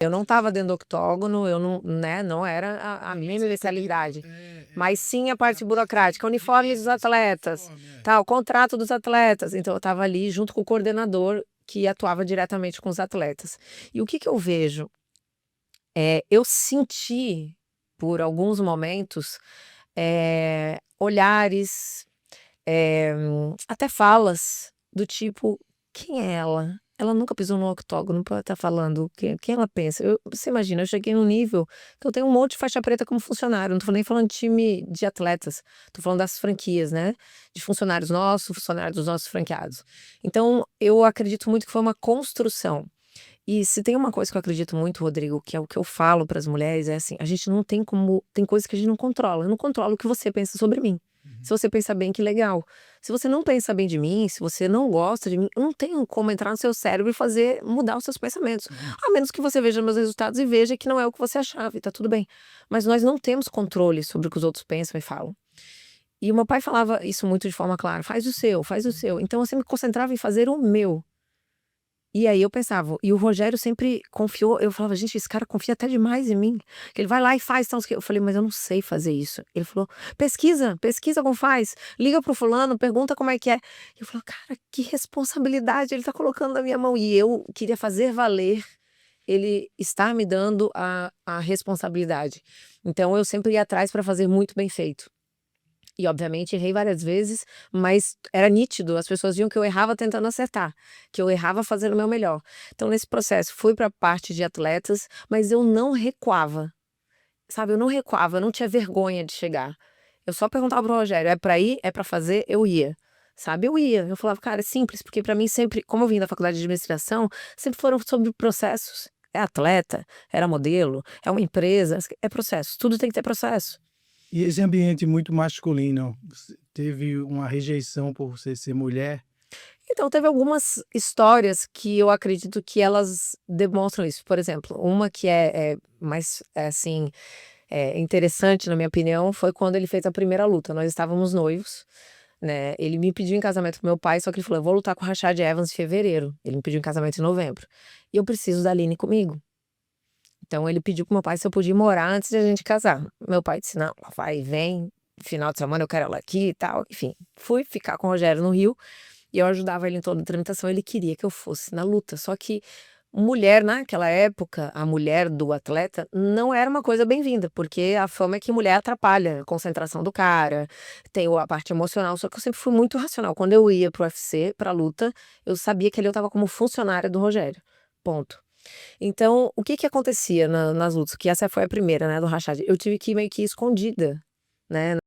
Eu não estava dentro do octógono, eu não, né, não era a minha especialidade. Mas sim a parte burocrática, uniforme dos atletas, tal, contrato dos atletas. Então eu estava ali junto com o coordenador que atuava diretamente com os atletas. E o que eu vejo? Eu senti, por alguns momentos, olhares, até falas do tipo: "Quem é ela? Ela nunca pisou no octógono pra estar falando quem ela pensa?". Você imagina, eu cheguei num nível que eu tenho um monte de faixa preta como funcionário, não tô nem falando de time de atletas, tô falando das franquias, né, de funcionários nossos, funcionários dos nossos franqueados. Então eu acredito muito que foi uma construção. E se tem uma coisa que eu acredito muito, Rodrigo, que é o que eu falo para as mulheres, é assim: a gente não tem como, tem coisas que a gente não controla. Eu não controlo o que você pensa sobre mim. Se você pensa bem, que legal. Se você não pensa bem de mim, se você não gosta de mim, eu não tenho como entrar no seu cérebro e fazer mudar os seus pensamentos. A menos que você veja meus resultados e veja que não é o que você achava, e tá tudo bem. Mas nós não temos controle sobre o que os outros pensam e falam. E o meu pai falava isso muito de forma clara: faz o seu, faz o seu. Então eu sempre me concentrava em fazer o meu. E aí eu pensava, e o Rogério sempre confiou, eu falava: "Gente, esse cara confia até demais em mim, que ele vai lá e faz tal, não sei o quê". Eu falei: "Mas eu não sei fazer isso". Ele falou: "Pesquisa, pesquisa como faz, liga pro fulano, pergunta como é que é". E eu falava: "Cara, que responsabilidade ele tá colocando na minha mão", e eu queria fazer valer ele estar me dando a responsabilidade. Então eu sempre ia atrás para fazer muito bem feito. E obviamente errei várias vezes, mas era nítido, as pessoas viam que eu errava tentando acertar, que eu errava fazendo o meu melhor. Então nesse processo fui para a parte de atletas, mas eu não recuava, sabe, eu não recuava, eu não tinha vergonha de chegar. Eu só perguntava para o Rogério: "É para ir? É para fazer?". Eu ia, sabe, eu ia. Eu falava: "Cara, é simples", porque para mim sempre, como eu vim da faculdade de administração, sempre foram sobre processos. É atleta, era modelo, é uma empresa, é processo, tudo tem que ter processo. E esse ambiente muito masculino, você teve uma rejeição por você ser mulher? Então, teve algumas histórias que eu acredito que elas demonstram isso. Por exemplo, uma que é mais, assim, interessante, na minha opinião, foi quando ele fez a primeira luta. Nós estávamos noivos, né, ele me pediu em casamento com meu pai, só que ele falou: "Eu vou lutar com o Rashad Evans em fevereiro". Ele me pediu em casamento em novembro. E eu preciso da Aline comigo. Então ele pediu para meu pai se eu podia ir morar antes de a gente casar. Meu pai disse: "Não, vai e vem, final de semana eu quero ela aqui e tal". Enfim, fui ficar com o Rogério no Rio. E eu ajudava ele em toda a tramitação, ele queria que eu fosse na luta, só que mulher naquela época, a mulher do atleta, não era uma coisa bem-vinda, porque a fama é que mulher atrapalha a concentração do cara, tem a parte emocional, só que eu sempre fui muito racional. Quando eu ia para o UFC, pra luta, eu sabia que ali eu estava como funcionária do Rogério, ponto. Então, o que que acontecia nas lutas, que essa foi a primeira, né, do Rashad, eu tive que ir meio que escondida, né.